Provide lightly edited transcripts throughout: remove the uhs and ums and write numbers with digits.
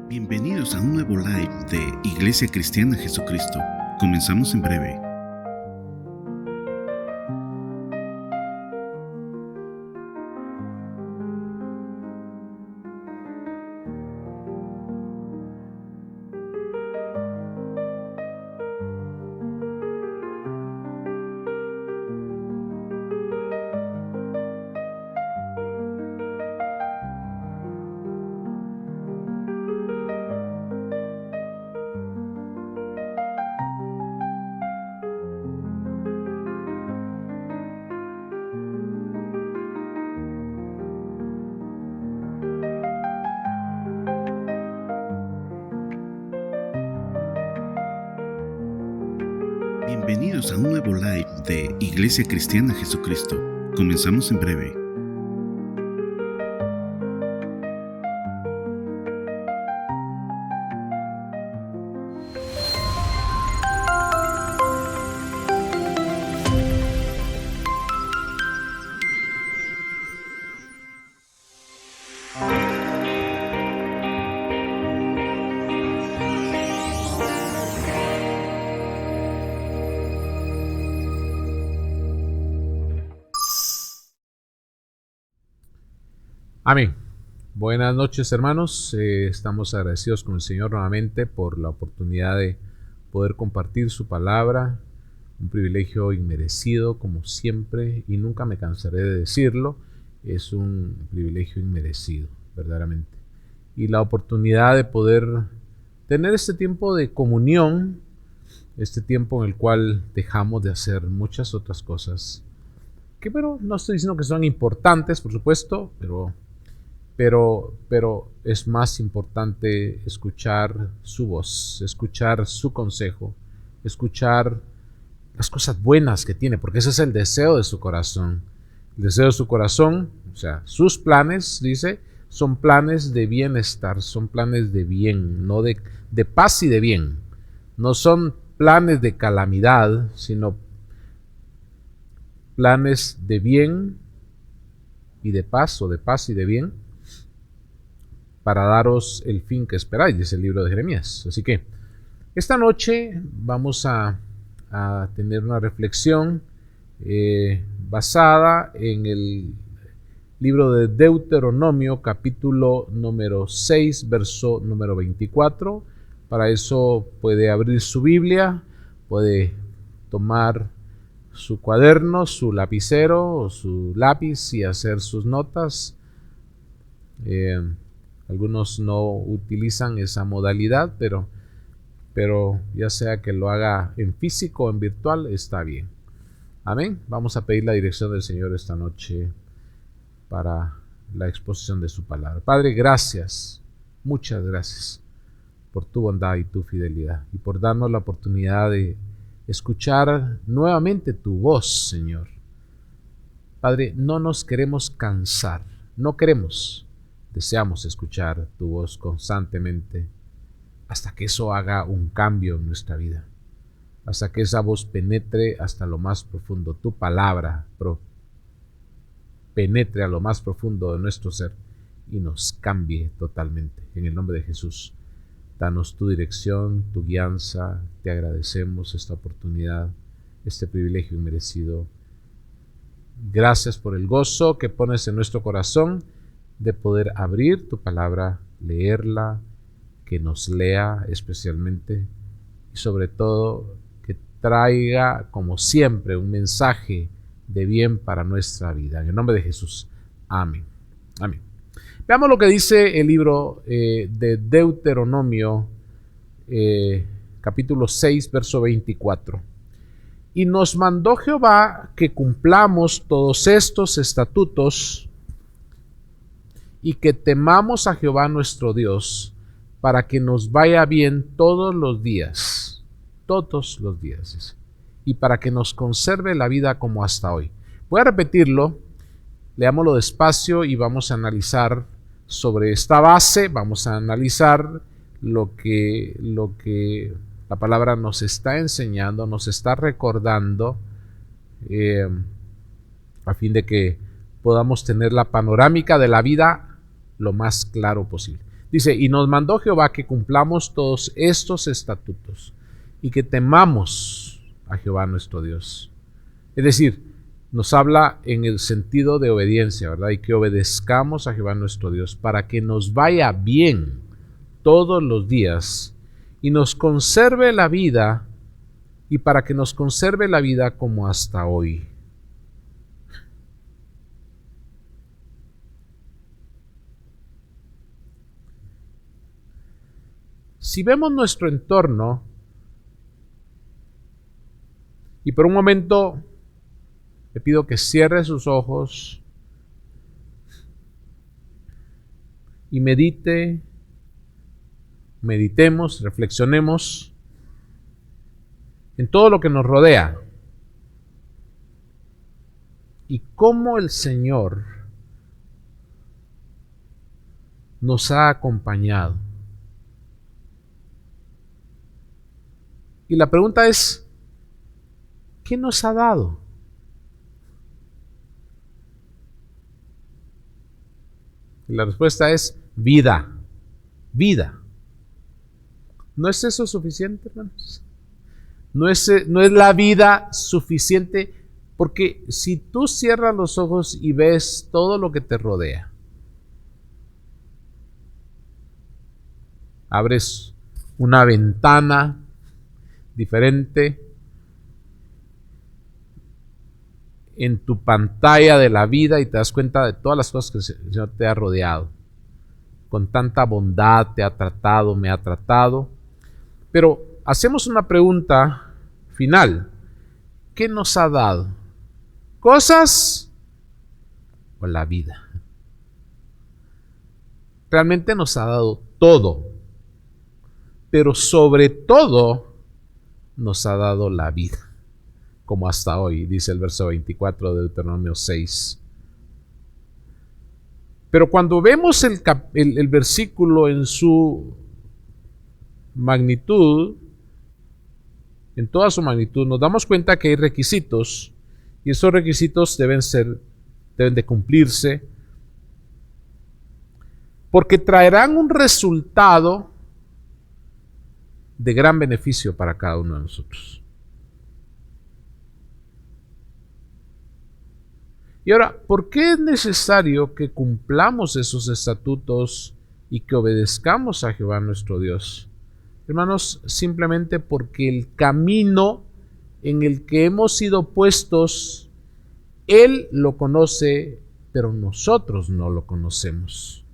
Bienvenidos a un nuevo live de Iglesia Cristiana Jesucristo. Comenzamos en breve. Bienvenidos a un nuevo live de Iglesia Cristiana Jesucristo. Comenzamos en breve. Amén. Buenas noches, hermanos. Estamos agradecidos con el Señor nuevamente por la oportunidad de poder compartir su palabra. Un privilegio inmerecido, como siempre, y nunca me cansaré de decirlo. Es un privilegio inmerecido, verdaderamente. Y la oportunidad de poder tener este tiempo de comunión, este tiempo en el cual dejamos de hacer muchas otras cosas, que pero no estoy diciendo que son importantes, por supuesto, pero es más importante escuchar su voz, escuchar su consejo, escuchar las cosas buenas que tiene, porque ese es el deseo de su corazón. El deseo de su corazón, o sea, sus planes, dice, son planes de bienestar, son planes de bien, no de paz y de bien. No son planes de calamidad, sino planes de bien y de paz, o de paz y de bien, para daros el fin que esperáis, dice el libro de Jeremías. Así que esta noche vamos a tener una reflexión basada en el libro de Deuteronomio, capítulo número 6, verso número 24. Para eso puede abrir su Biblia, puede tomar su cuaderno, su lapicero o su lápiz y hacer sus notas. Algunos no utilizan esa modalidad, pero ya sea que lo haga en físico o en virtual, está bien. Amén. Vamos a pedir la dirección del Señor esta noche para la exposición de su palabra. Padre, gracias, muchas gracias por tu bondad y tu fidelidad y por darnos la oportunidad de escuchar nuevamente tu voz, Señor. Padre, no nos queremos cansar, no queremos. Deseamos escuchar tu voz constantemente hasta que eso haga un cambio en nuestra vida, hasta que esa voz penetre hasta lo más profundo, tu palabra penetre a lo más profundo de nuestro ser y nos cambie totalmente. En el nombre de Jesús, danos tu dirección, tu guianza. Te agradecemos esta oportunidad, este privilegio inmerecido. Gracias por el gozo que pones en nuestro corazón de poder abrir tu palabra, leerla, que nos lea especialmente y sobre todo que traiga, como siempre, un mensaje de bien para nuestra vida. En el nombre de Jesús. Amén. Amén. Veamos lo que dice el libro de Deuteronomio, capítulo 6, verso 24. Y nos mandó Jehová que cumplamos todos estos estatutos y que temamos a Jehová nuestro Dios, para que nos vaya bien todos los días, y para que nos conserve la vida como hasta hoy. Voy a repetirlo, leámoslo despacio y vamos a analizar sobre esta base, vamos a analizar lo que La palabra nos está enseñando, nos está recordando, a fin de que podamos tener la panorámica de la vida lo más claro posible. Dice, y nos mandó Jehová que cumplamos todos estos estatutos y que temamos a Jehová nuestro Dios. Es decir, nos habla en el sentido de obediencia, ¿verdad? Y que obedezcamos a Jehová nuestro Dios para que nos vaya bien todos los días y nos conserve la vida, y para que nos conserve la vida como hasta hoy. Si vemos nuestro entorno, y por un momento le pido que cierre sus ojos y meditemos, reflexionemos en todo lo que nos rodea y cómo el Señor nos ha acompañado. Y la pregunta es, ¿qué nos ha dado? Y la respuesta es vida, vida. ¿No es eso suficiente, hermanos? No es la vida suficiente, porque si tú cierras los ojos y ves todo lo que te rodea, abres una ventana diferente en tu pantalla de la vida y te das cuenta de todas las cosas que el Señor te ha rodeado. Con tanta bondad te ha tratado, me ha tratado. Pero hacemos una pregunta final. ¿Qué nos ha dado? ¿Cosas o la vida? Realmente nos ha dado todo, pero sobre todo nos ha dado la vida, como hasta hoy, dice el verso 24 de Deuteronomio 6. Pero cuando vemos el versículo en su magnitud, en toda su magnitud, nos damos cuenta que hay requisitos, y esos requisitos deben de cumplirse, porque traerán un resultado de gran beneficio para cada uno de nosotros. Y ahora, ¿por qué es necesario que cumplamos esos estatutos y que obedezcamos a Jehová nuestro Dios? Hermanos, simplemente porque el camino en el que hemos sido puestos, Él lo conoce, pero nosotros no lo conocemos.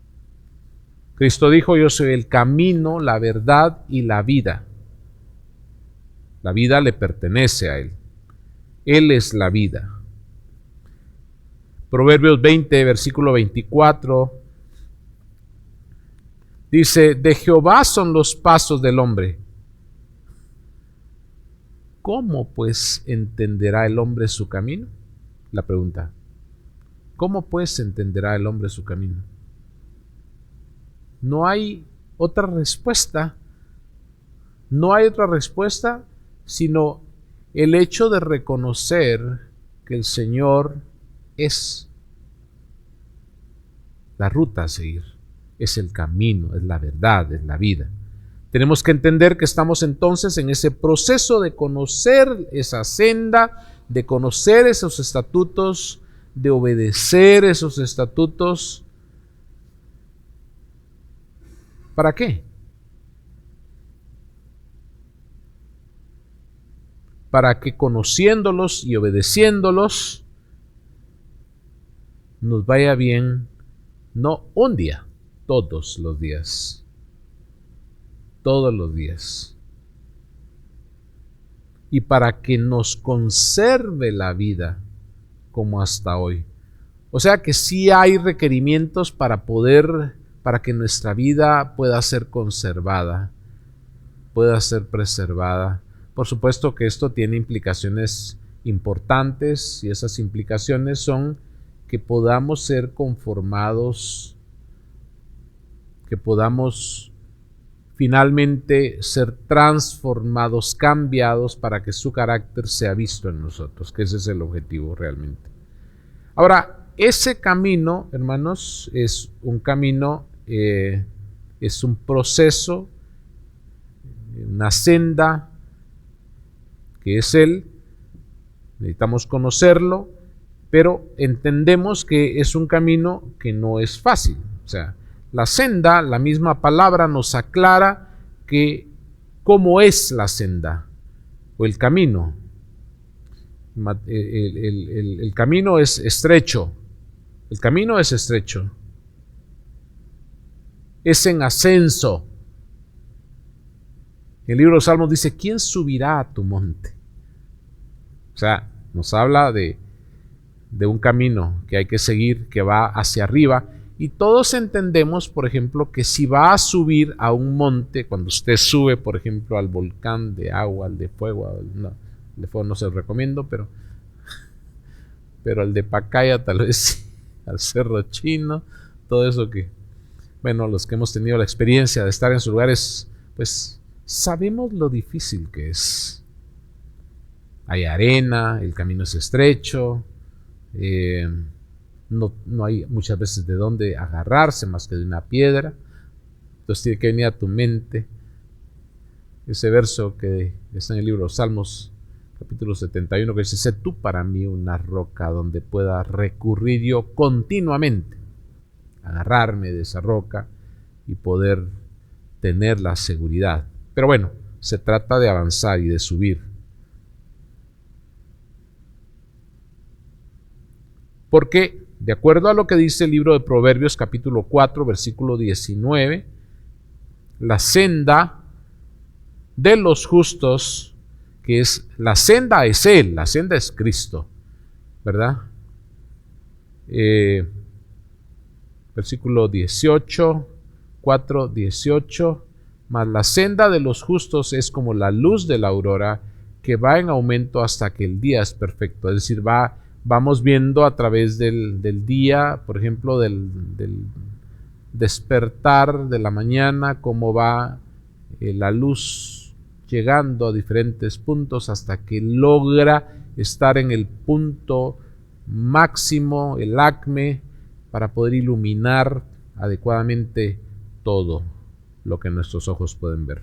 Cristo dijo, yo soy el camino, la verdad y la vida. La vida le pertenece a Él. Él es la vida. Proverbios 20, versículo 24, dice, de Jehová son los pasos del hombre. ¿Cómo pues entenderá el hombre su camino? La pregunta. ¿Cómo pues entenderá el hombre su camino? No hay otra respuesta. No hay otra respuesta sino el hecho de reconocer que el Señor es la ruta a seguir, es el camino, es la verdad, es la vida. Tenemos que entender que estamos entonces en ese proceso de conocer esa senda, de conocer esos estatutos, de obedecer esos estatutos. ¿Para qué? Para que conociéndolos y obedeciéndolos nos vaya bien, no un día, todos los días. Todos los días. Y para que nos conserve la vida como hasta hoy. O sea que sí hay requerimientos para que nuestra vida pueda ser conservada, pueda ser preservada. Por supuesto que esto tiene implicaciones importantes, y esas implicaciones son que podamos ser conformados, que podamos finalmente ser transformados, cambiados para que su carácter sea visto en nosotros, que ese es el objetivo realmente. Ahora, ese camino, hermanos, es un camino, es un proceso, una senda que es Él. Necesitamos conocerlo, pero entendemos que es un camino que no es fácil. O sea, la senda, la misma palabra nos aclara que cómo es la senda o el camino. El camino es estrecho. El camino es estrecho. Es en ascenso. El libro de los Salmos dice, ¿quién subirá a tu monte? O sea, nos habla de un camino que hay que seguir, que va hacia arriba. Y todos entendemos, por ejemplo, que si va a subir a un monte, cuando usted sube, por ejemplo, al volcán de agua, al de fuego, el de fuego no se lo recomiendo, pero al de Pacaya tal vez sí, al Cerro Chino, todo eso que, bueno, los que hemos tenido la experiencia de estar en sus lugares, pues sabemos lo difícil que es. Hay arena, el camino es estrecho, no hay muchas veces de dónde agarrarse más que de una piedra. Entonces tiene que venir a tu mente ese verso que está en el libro de los Salmos, capítulo 71, que dice, sé tú para mí una roca donde pueda recurrir yo continuamente, agarrarme de esa roca y poder tener la seguridad. Pero bueno, se trata de avanzar y de subir. Porque, de acuerdo a lo que dice el libro de Proverbios, capítulo 4, versículo 19, la senda de los justos, que es la senda es Él, la senda es Cristo, ¿verdad? Versículo 18, 4, 18, mas la senda de los justos es como la luz de la aurora, que va en aumento hasta que el día es perfecto, es decir, vamos viendo a través del día, por ejemplo, del despertar de la mañana, cómo va la luz llegando a diferentes puntos hasta que logra estar en el punto máximo, el acme, para poder iluminar adecuadamente todo lo que nuestros ojos pueden ver.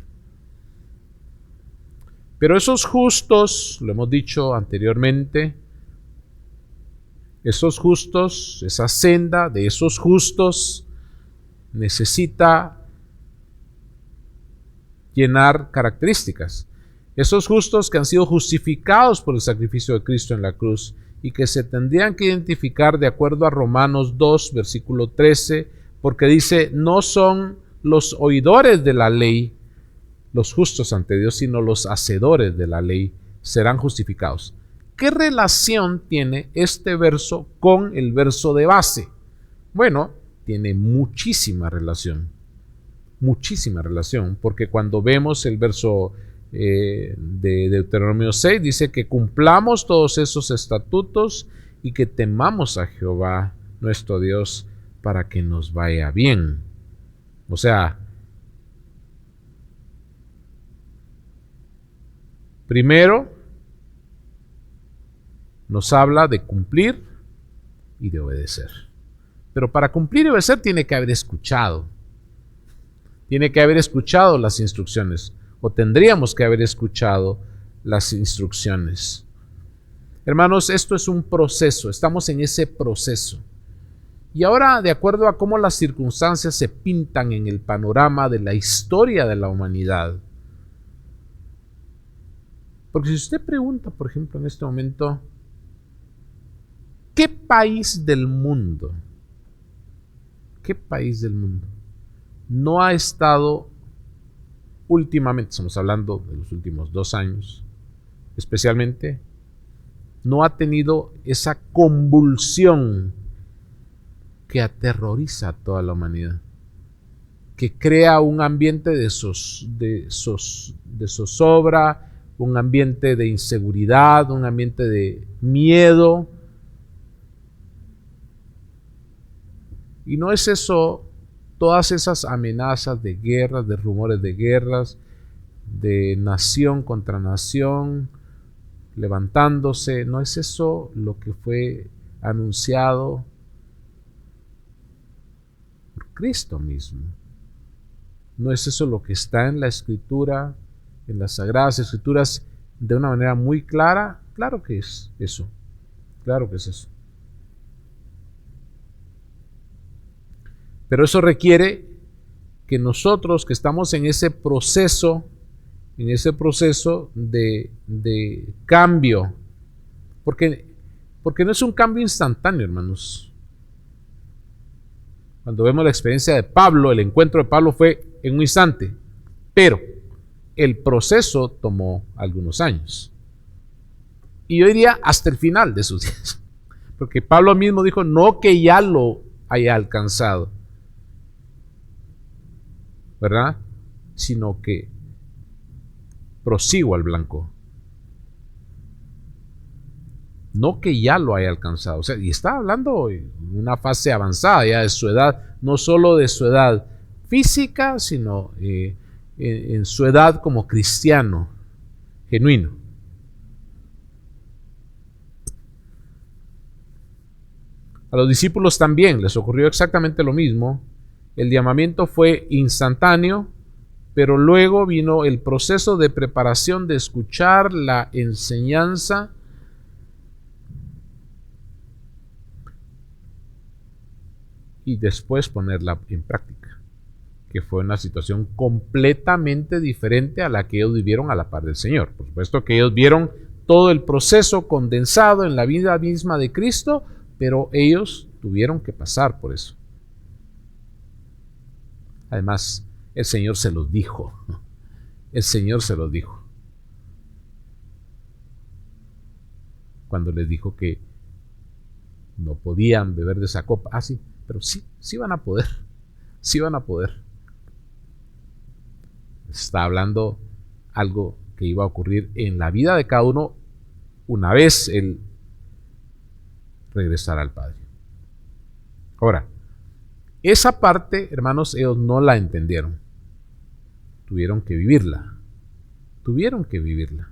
Pero esos justos, lo hemos dicho anteriormente, esos justos, esa senda de esos justos necesita llenar características. Esos justos que han sido justificados por el sacrificio de Cristo en la cruz y que se tendrían que identificar de acuerdo a Romanos 2, versículo 13, porque dice, no son los oidores de la ley los justos ante Dios, sino los hacedores de la ley serán justificados. ¿Qué relación tiene este verso con el verso de base? Bueno, tiene muchísima relación, porque cuando vemos el verso de Deuteronomio 6, dice que cumplamos todos esos estatutos y que temamos a Jehová nuestro Dios para que nos vaya bien. O sea, primero nos habla de cumplir y de obedecer. Pero para cumplir y obedecer tiene que haber escuchado. Tiene que haber escuchado las instrucciones, o tendríamos que haber escuchado las instrucciones. Hermanos, esto es un proceso, estamos en ese proceso. Y ahora, de acuerdo a cómo las circunstancias se pintan en el panorama de la historia de la humanidad, porque si usted pregunta, por ejemplo, en este momento, ¿qué país del mundo no ha estado últimamente, estamos hablando de los últimos 2 años, especialmente, no ha tenido esa convulsión que aterroriza a toda la humanidad, que crea un ambiente de zozobra, un ambiente de inseguridad, un ambiente de miedo? Y no es eso todas esas amenazas de guerras, de rumores de guerras, de nación contra nación, levantándose, ¿no es eso lo que fue anunciado por Cristo mismo? ¿No es eso lo que está en la Escritura, en las Sagradas Escrituras, de una manera muy clara? Claro que es eso, claro que es eso. Pero eso requiere que nosotros que estamos en ese proceso de cambio, porque no es un cambio instantáneo, hermanos. Cuando vemos la experiencia de Pablo, el encuentro de Pablo fue en un instante, pero el proceso tomó algunos años. Y yo diría hasta el final de sus días, porque Pablo mismo dijo, no que ya lo haya alcanzado, ¿verdad? Sino que prosigo al blanco. No que ya lo haya alcanzado. O sea, y está hablando en una fase avanzada ya de su edad, no solo de su edad física, sino en su edad como cristiano genuino. A los discípulos también les ocurrió exactamente lo mismo. El llamamiento fue instantáneo, pero luego vino el proceso de preparación de escuchar la enseñanza y después ponerla en práctica, que fue una situación completamente diferente a la que ellos vivieron a la par del Señor. Por supuesto que ellos vieron todo el proceso condensado en la vida misma de Cristo, pero ellos tuvieron que pasar por eso. Además, el Señor se los dijo. El Señor se los dijo. Cuando les dijo que no podían beber de esa copa. Ah, sí, pero sí van a poder. Sí van a poder. Está hablando algo que iba a ocurrir en la vida de cada uno una vez él regresara al Padre. Ahora, esa parte, hermanos, ellos no la entendieron. Tuvieron que vivirla. Tuvieron que vivirla.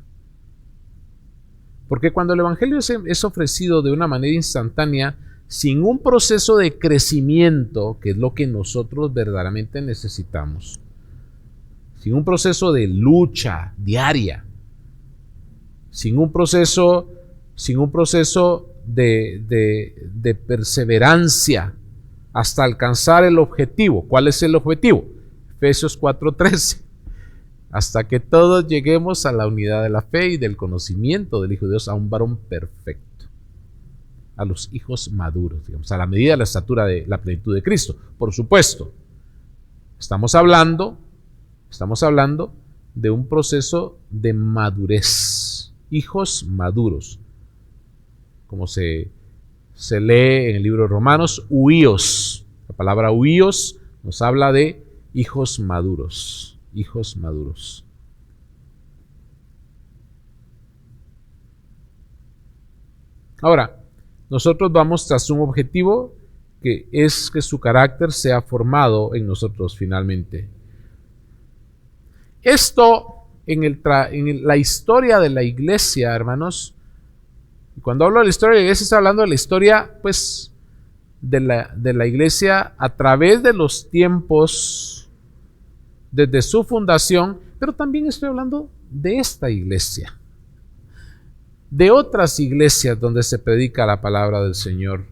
Porque cuando el Evangelio es ofrecido de una manera instantánea, sin un proceso de crecimiento, que es lo que nosotros verdaderamente necesitamos, sin un proceso de lucha diaria, sin un proceso de perseverancia hasta alcanzar el objetivo. ¿Cuál es el objetivo? Efesios 4:13. Hasta que todos lleguemos a la unidad de la fe y del conocimiento del Hijo de Dios, a un varón perfecto, a los hijos maduros, digamos, a la medida de la estatura de la plenitud de Cristo. Por supuesto, estamos hablando de un proceso de madurez, hijos maduros, como se lee en el libro de Romanos, huíos. La palabra huíos nos habla de hijos maduros, hijos maduros. Ahora, nosotros vamos tras un objetivo que es que su carácter sea formado en nosotros finalmente. Esto en la historia de la iglesia, hermanos, y cuando hablo de la historia de la iglesia, está hablando de la historia, pues, de la iglesia a través de los tiempos, desde su fundación, pero también estoy hablando de esta iglesia, de otras iglesias donde se predica la palabra del Señor.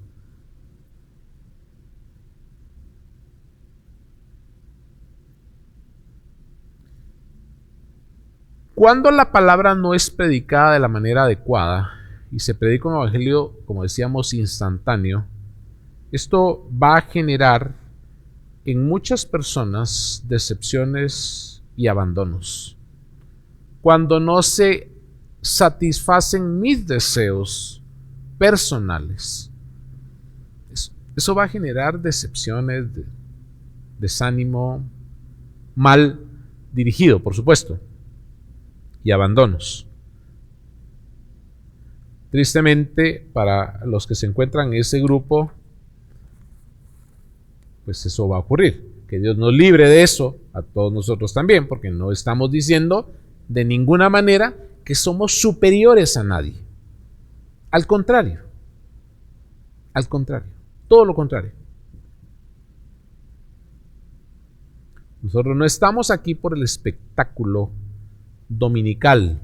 Cuando la palabra no es predicada de la manera adecuada y se predica un evangelio, como decíamos, instantáneo, esto va a generar en muchas personas decepciones y abandonos. Cuando no se satisfacen mis deseos personales, eso va a generar decepciones, desánimo, mal dirigido, por supuesto, y abandonos. Tristemente, para los que se encuentran en ese grupo, pues eso va a ocurrir. que Dios nos libre de eso, a todos nosotros también, porque no estamos diciendo de ninguna manera que somos superiores a nadie. Al contrario, todo lo contrario. Nosotros no estamos aquí por el espectáculo dominical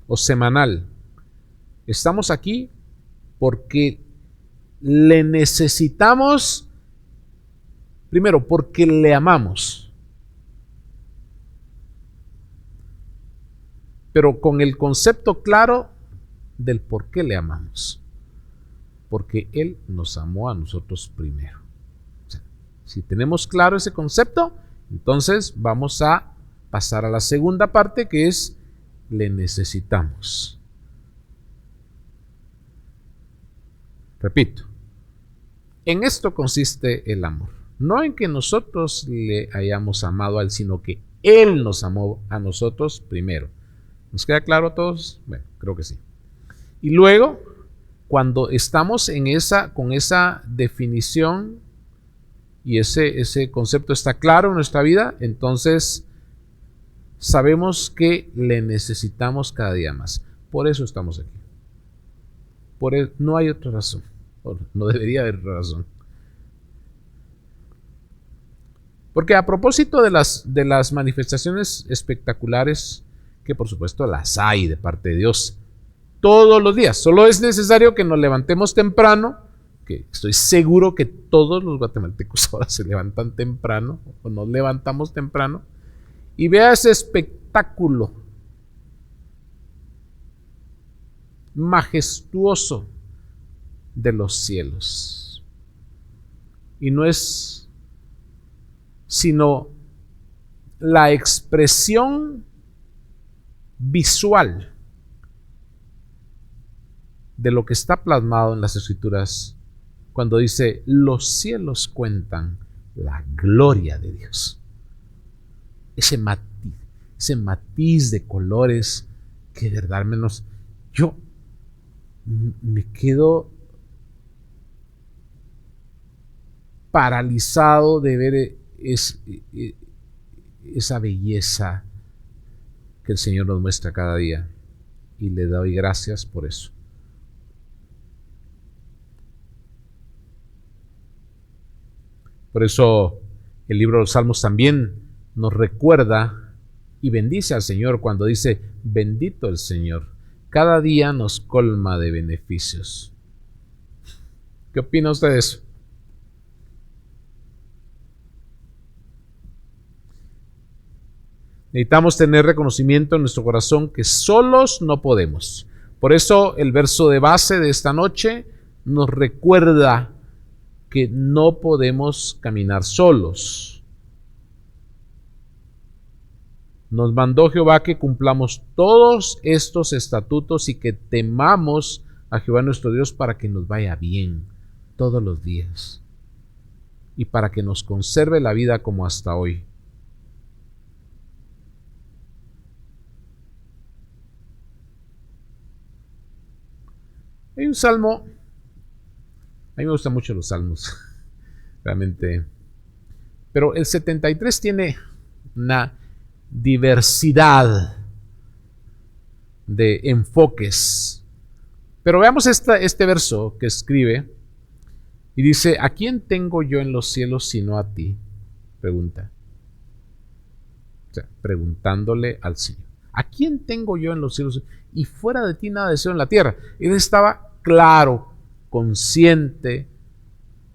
o semanal. Estamos aquí porque le necesitamos, primero, porque le amamos, pero con el concepto claro del por qué le amamos. Porque Él nos amó a nosotros primero. O sea, si tenemos claro ese concepto, entonces vamos a pasar a la segunda parte, que es le necesitamos. Repito, en esto consiste el amor. No en que nosotros le hayamos amado a Él, sino que Él nos amó a nosotros primero. ¿Nos queda claro a todos? Bueno, creo que sí. Y luego, cuando estamos con esa definición y ese concepto está claro en nuestra vida, entonces sabemos que le necesitamos cada día más. Por eso estamos aquí. No hay otra razón. No debería haber otra razón. Porque a propósito de las manifestaciones espectaculares, que por supuesto las hay de parte de Dios todos los días, solo es necesario que nos levantemos temprano, que estoy seguro que todos los guatemaltecos ahora se levantan temprano, o nos levantamos temprano, y vea ese espectáculo majestuoso de los cielos. Y no es sino la expresión visual de lo que está plasmado en las Escrituras cuando dice: los cielos cuentan la gloria de Dios. Ese matiz de colores que de verdad menos yo me quedo paralizado de ver esa belleza que el Señor nos muestra cada día, y le doy gracias por eso. Por eso el libro de los Salmos también nos recuerda y bendice al Señor cuando dice: bendito el Señor, cada día nos colma de beneficios. ¿Qué opina usted de eso? Necesitamos tener reconocimiento en nuestro corazón que solos no podemos. Por eso el verso de base de esta noche nos recuerda que no podemos caminar solos. Nos mandó Jehová que cumplamos todos estos estatutos y que temamos a Jehová nuestro Dios para que nos vaya bien todos los días y para que nos conserve la vida como hasta hoy. Hay un salmo, a mí me gustan mucho los salmos, realmente, pero el 73 tiene una diversidad de enfoques. Pero veamos este verso que escribe y dice: ¿a quién tengo yo en los cielos sino a ti? Pregunta. O sea, preguntándole al Señor: ¿a quién tengo yo en los cielos? Y fuera de ti nada deseo en la tierra. Él estaba claro, consciente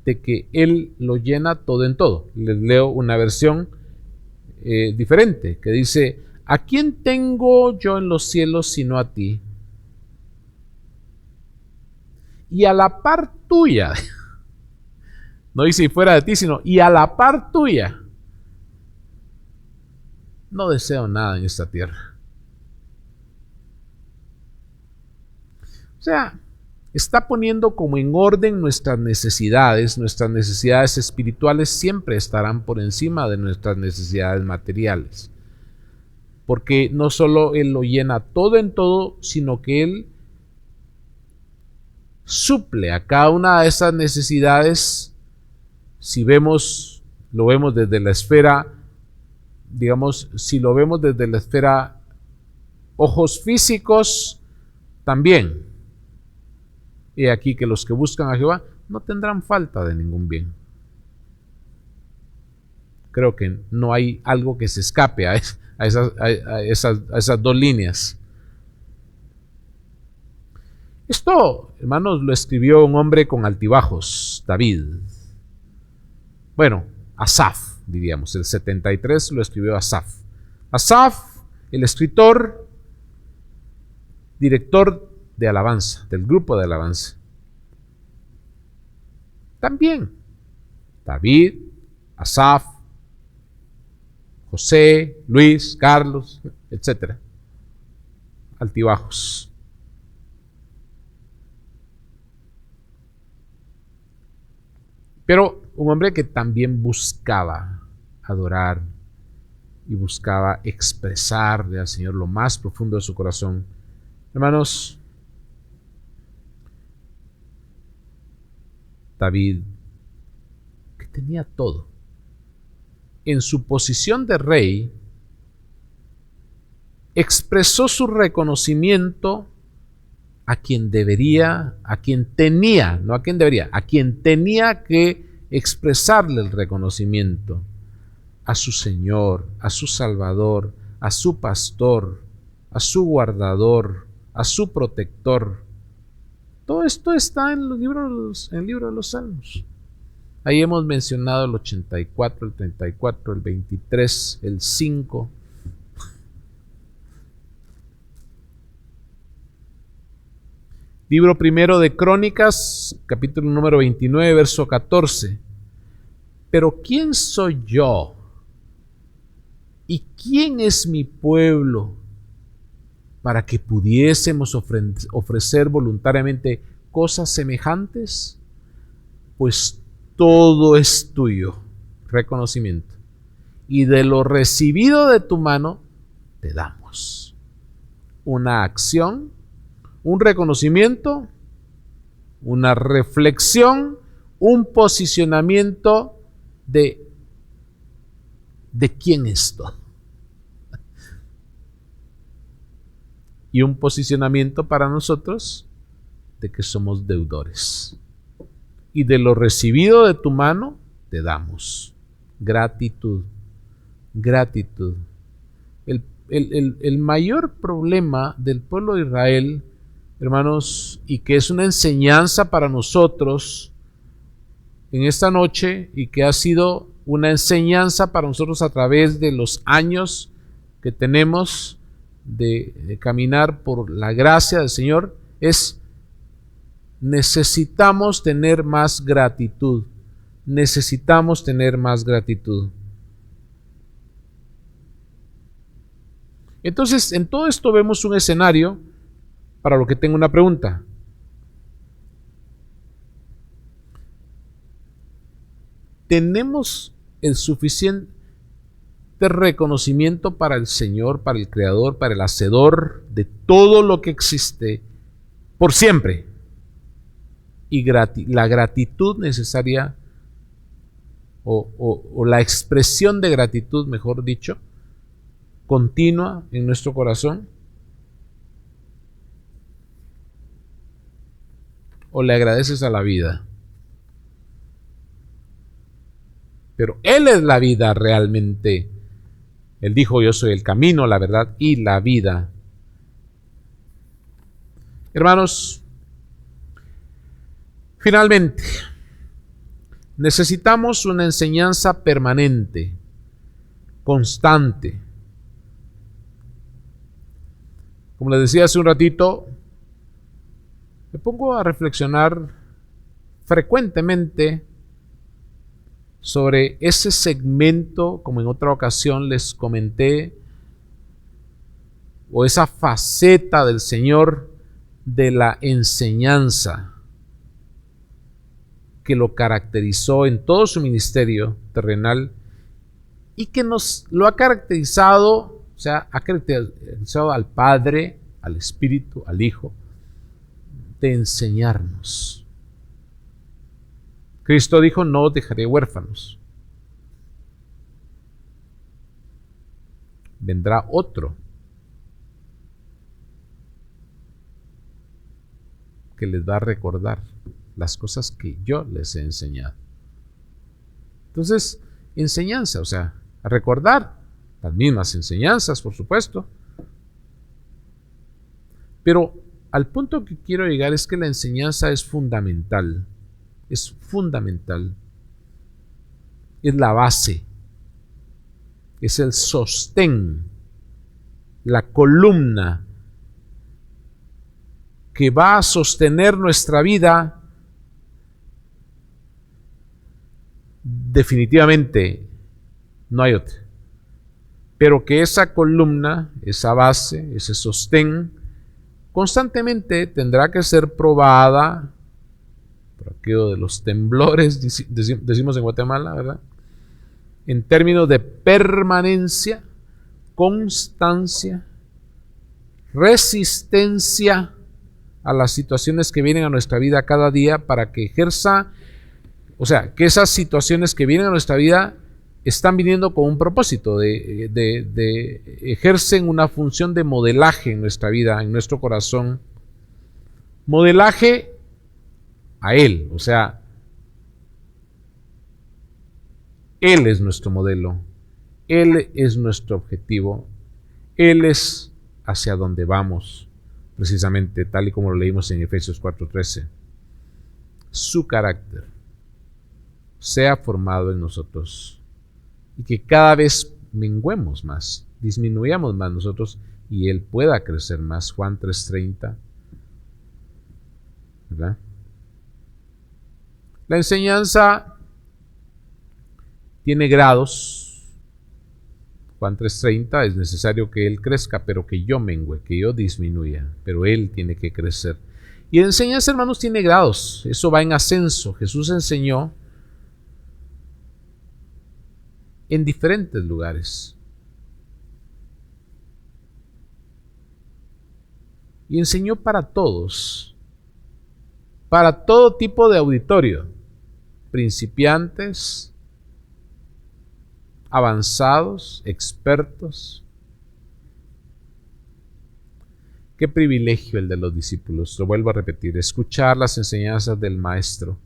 de que Él lo llena todo en todo. Les leo una versión diferente que dice: ¿a quién tengo yo en los cielos sino a ti? Y a la par tuya, no dice fuera de ti, sino y a la par tuya, no deseo nada en esta tierra. O sea, está poniendo como en orden nuestras necesidades espirituales siempre estarán por encima de nuestras necesidades materiales. Porque no solo Él lo llena todo en todo, sino que Él suple a cada una de esas necesidades Si lo vemos desde la esfera, digamos, si lo vemos desde la esfera ojos físicos, también. He aquí que los que buscan a Jehová no tendrán falta de ningún bien. Creo que no hay algo que se escape a esas dos líneas. Esto, hermanos, lo escribió un hombre con altibajos, David. Bueno, Asaf, diríamos, el 73 lo escribió Asaf. Asaf, el escritor, director de alabanza, del grupo de alabanza. También, David, Asaf, José, Luis, Carlos, etc. Altibajos. Pero un hombre que también buscaba adorar y buscaba expresarle al Señor lo más profundo de su corazón. Hermanos, David, que tenía todo, en su posición de rey, expresó su reconocimiento a quien tenía que expresarle el reconocimiento, a su Señor, a su Salvador, a su pastor, a su guardador, a su protector. Todo esto está en el libro de los Salmos. Ahí hemos mencionado el 84, el 34, el 23, el 5. Libro primero de Crónicas, capítulo número 29, verso 14. Pero ¿quién soy yo? ¿Y quién es mi pueblo para que pudiésemos ofrecer voluntariamente cosas semejantes? Pues todo es tuyo, reconocimiento. Y de lo recibido de tu mano, te damos una acción, un reconocimiento, una reflexión, un posicionamiento de quién es todo. Y un posicionamiento para nosotros de que somos deudores. Y de lo recibido de tu mano, te damos gratitud. Gratitud. El mayor problema del pueblo de Israel, hermanos, y que es una enseñanza para nosotros en esta noche, y que ha sido una enseñanza para nosotros a través de los años que tenemos de caminar por la gracia del Señor, es: necesitamos tener más gratitud. Necesitamos tener más gratitud. Entonces, en todo esto vemos un escenario para lo que tengo una pregunta. ¿Tenemos el suficiente reconocimiento para el Señor, para el Creador, para el Hacedor de todo lo que existe por siempre? Y la gratitud necesaria, o la expresión de gratitud, mejor dicho, continua en nuestro corazón. ¿O le agradeces a la vida? Pero Él es la vida realmente. Él dijo: yo soy el camino, la verdad y la vida. Hermanos, finalmente, necesitamos una enseñanza permanente, constante. Como les decía hace un ratito, me pongo a reflexionar frecuentemente sobre ese segmento, como en otra ocasión les comenté, o esa faceta del Señor de la enseñanza que lo caracterizó en todo su ministerio terrenal y que nos lo ha caracterizado, o sea, ha caracterizado al Padre, al Espíritu, al Hijo, de enseñarnos. Cristo dijo, no os dejaré huérfanos. Vendrá otro que les va a recordar las cosas que yo les he enseñado. Entonces, enseñanza, o sea, a recordar las mismas enseñanzas, por supuesto. Pero al punto que quiero llegar es que la enseñanza es fundamental. Es fundamental. Es la base. Es el sostén, la columna que va a sostener nuestra vida. Definitivamente no hay otra. Pero que esa columna, esa base, ese sostén, constantemente tendrá que ser probada por aquello de los temblores, decimos en Guatemala, ¿verdad? En términos de permanencia, constancia, resistencia a las situaciones que vienen a nuestra vida cada día para que ejerza, o sea, que esas situaciones que vienen a nuestra vida están viniendo con un propósito, ejercen una función de modelaje en nuestra vida, en nuestro corazón. Modelaje a Él, o sea, Él es nuestro modelo, Él es nuestro objetivo, Él es hacia donde vamos, precisamente tal y como lo leímos en Efesios 4:13. Su carácter sea formado en nosotros y que cada vez menguemos más, disminuyamos más nosotros y Él pueda crecer más. Juan 3:30, ¿verdad? La enseñanza tiene grados. Juan 3:30, es necesario que Él crezca, pero que yo mengüe, que yo disminuya, pero Él tiene que crecer. Y la enseñanza, hermanos, tiene grados, eso va en ascenso. Jesús enseñó en diferentes lugares. Y enseñó para todos, para todo tipo de auditorio, principiantes, avanzados, expertos. Qué privilegio el de los discípulos, lo vuelvo a repetir, escuchar las enseñanzas del Maestro.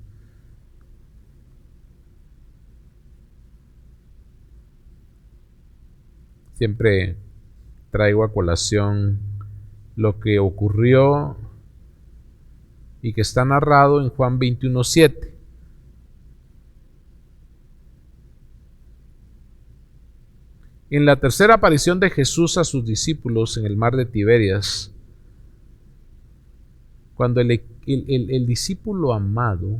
Siempre traigo a colación lo que ocurrió y que está narrado en Juan 21:7. En la tercera aparición de Jesús a sus discípulos en el mar de Tiberias, cuando el discípulo amado,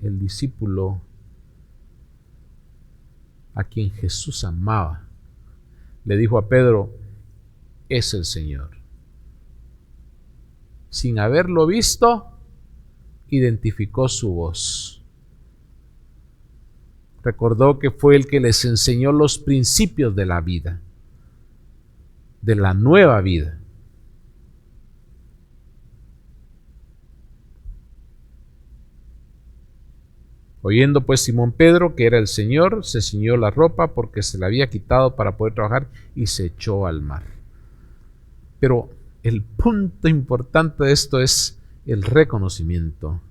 el discípulo a quien Jesús amaba, le dijo a Pedro, es el Señor. Sin haberlo visto, identificó su voz. Recordó que fue el que les enseñó los principios de la vida, de la nueva vida. Oyendo pues Simón Pedro que era el Señor, se ciñó la ropa porque se la había quitado para poder trabajar y se echó al mar. Pero el punto importante de esto es el reconocimiento,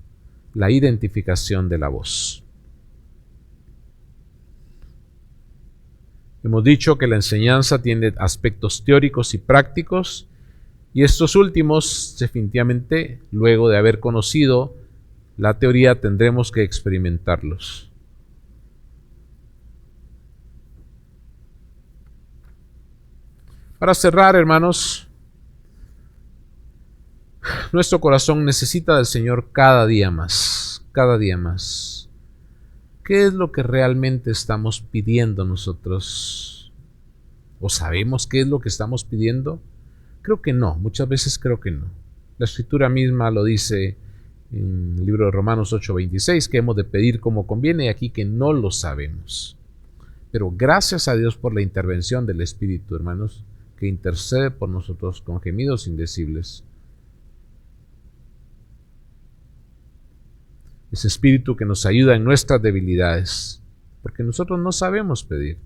la identificación de la voz. Hemos dicho que la enseñanza tiene aspectos teóricos y prácticos, y estos últimos, definitivamente, luego de haber conocido la teoría, tendremos que experimentarlos. Para cerrar, hermanos, nuestro corazón necesita del Señor cada día más, cada día más. ¿Qué es lo que realmente estamos pidiendo nosotros? ¿O sabemos qué es lo que estamos pidiendo? Creo que no, muchas veces creo que no. La Escritura misma lo dice en el libro de Romanos 8:26, que hemos de pedir como conviene, y aquí que no lo sabemos. Pero gracias a Dios por la intervención del Espíritu, hermanos, que intercede por nosotros con gemidos indecibles. ese Espíritu que nos ayuda en nuestras debilidades, porque nosotros no sabemos pedir.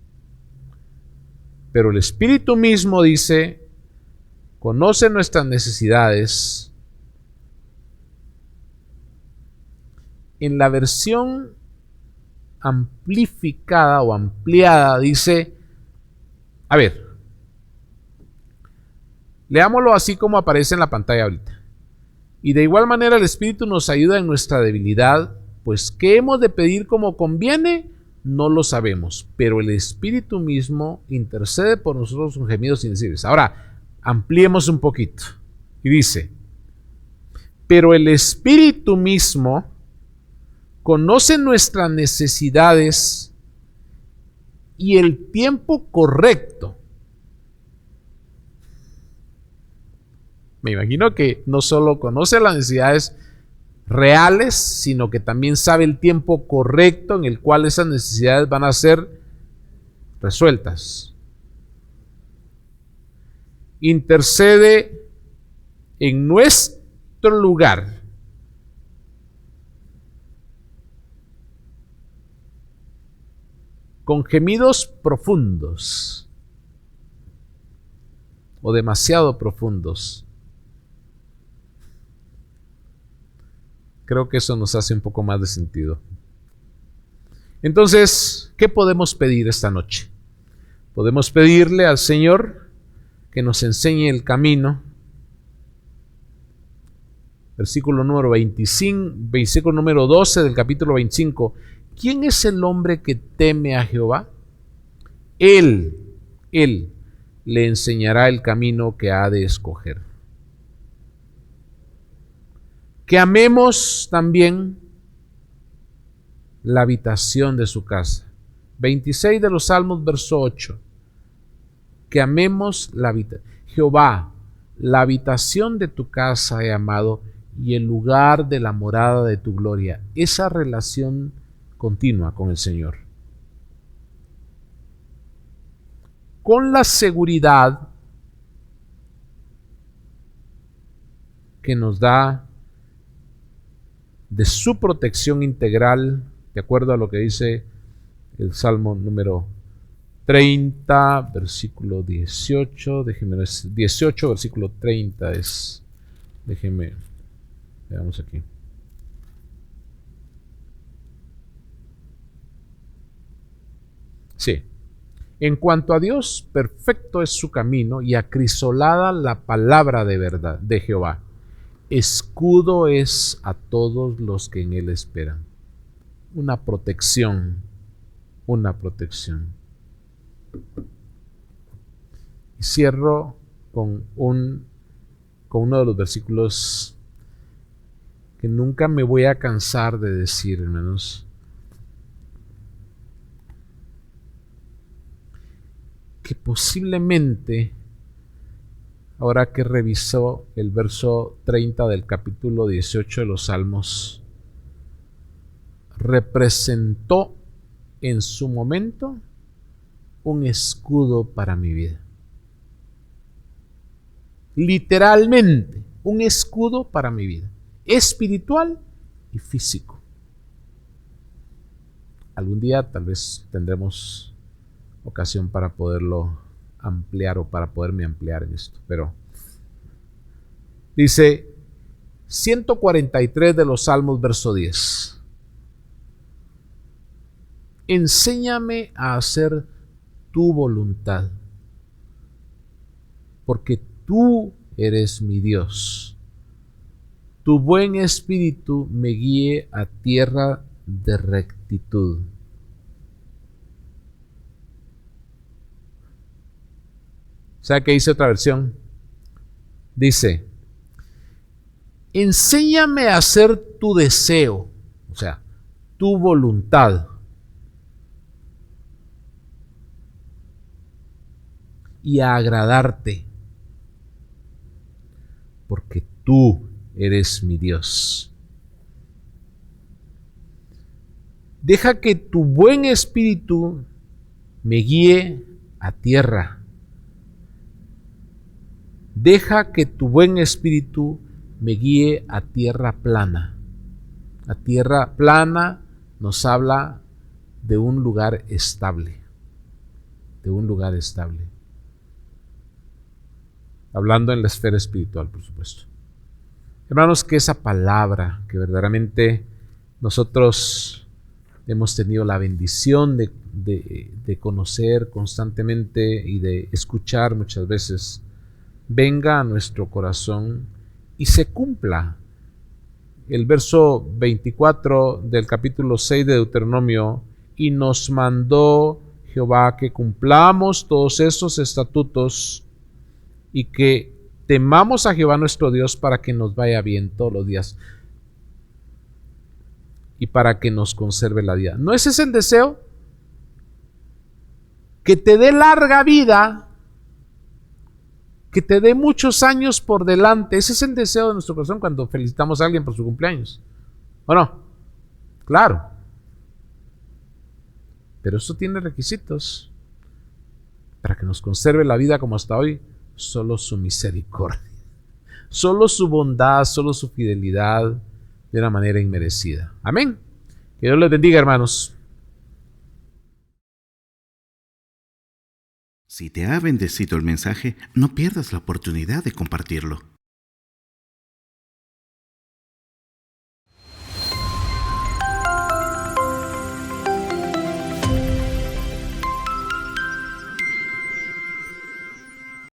Pero el Espíritu mismo dice, conoce nuestras necesidades. En la versión amplificada o ampliada dice, a ver, leámoslo así como aparece en la pantalla ahorita. Y de igual manera el Espíritu nos ayuda en nuestra debilidad, pues ¿qué hemos de pedir como conviene? No lo sabemos, pero el Espíritu mismo intercede por nosotros con gemidos indecibles. Ahora, ampliemos un poquito. Y dice, pero el Espíritu mismo conoce nuestras necesidades y el tiempo correcto. Me imagino que no solo conoce las necesidades reales, sino que también sabe el tiempo correcto en el cual esas necesidades van a ser resueltas. Intercede en nuestro lugar. Con gemidos profundos o demasiado profundos. Creo que eso nos hace un poco más de sentido. Entonces, ¿qué podemos pedir esta noche? Podemos pedirle al Señor que nos enseñe el camino. Versículo número 25, versículo número 12 del capítulo 25. ¿Quién es el hombre que teme a Jehová? Él le enseñará el camino que ha de escoger. Que amemos también la habitación de su casa. 26 de los Salmos, verso 8. Que amemos la habitación. Jehová, la habitación de tu casa he amado y el lugar de la morada de tu gloria. Esa relación continua con el Señor. Con la seguridad que nos da de su protección integral, de acuerdo a lo que dice el Salmo número 30, versículo 18, déjeme ver, 18, versículo 30 es, déjeme, veamos aquí. Sí. En cuanto a Dios, perfecto es su camino y acrisolada la palabra de verdad de Jehová. Escudo es a todos los que en él esperan. Una protección, una protección. Y cierro con uno de los versículos que nunca me voy a cansar de decir, hermanos. Que posiblemente, ahora que revisó el verso 30 del capítulo 18 de los Salmos, representó en su momento un escudo para mi vida. Literalmente, un escudo para mi vida, espiritual y físico. Algún día tal vez tendremos ocasión para poderlo ampliar o para poderme ampliar en esto, pero dice 143 de los Salmos, verso 10. Enséñame a hacer tu voluntad, porque tú eres mi Dios. Tu buen espíritu me guíe a tierra de rectitud. ¿Sabe qué dice otra versión? Dice, enséñame a hacer tu deseo, o sea, tu voluntad. Y a agradarte, porque tú eres mi Dios. Deja que tu buen espíritu me guíe a tierra. Deja que tu buen espíritu me guíe a tierra plana. La tierra plana nos habla de un lugar estable, de un lugar estable. Hablando en la esfera espiritual, por supuesto. Hermanos, que esa palabra que verdaderamente nosotros hemos tenido la bendición de conocer constantemente y de escuchar muchas veces, venga a nuestro corazón y se cumpla. El verso 24 del capítulo 6 de Deuteronomio: y nos mandó Jehová que cumplamos todos estos estatutos y que temamos a Jehová nuestro Dios para que nos vaya bien todos los días y para que nos conserve la vida. ¿No ese es el deseo? Que te dé larga vida, que te dé muchos años por delante. Ese es el deseo de nuestro corazón cuando felicitamos a alguien por su cumpleaños, ¿o no? Claro. Pero eso tiene requisitos. Para que nos conserve la vida como hasta hoy, solo su misericordia, solo su bondad, solo su fidelidad, de una manera inmerecida. Amén. Que Dios les bendiga, hermanos. Si te ha bendecido el mensaje, no pierdas la oportunidad de compartirlo.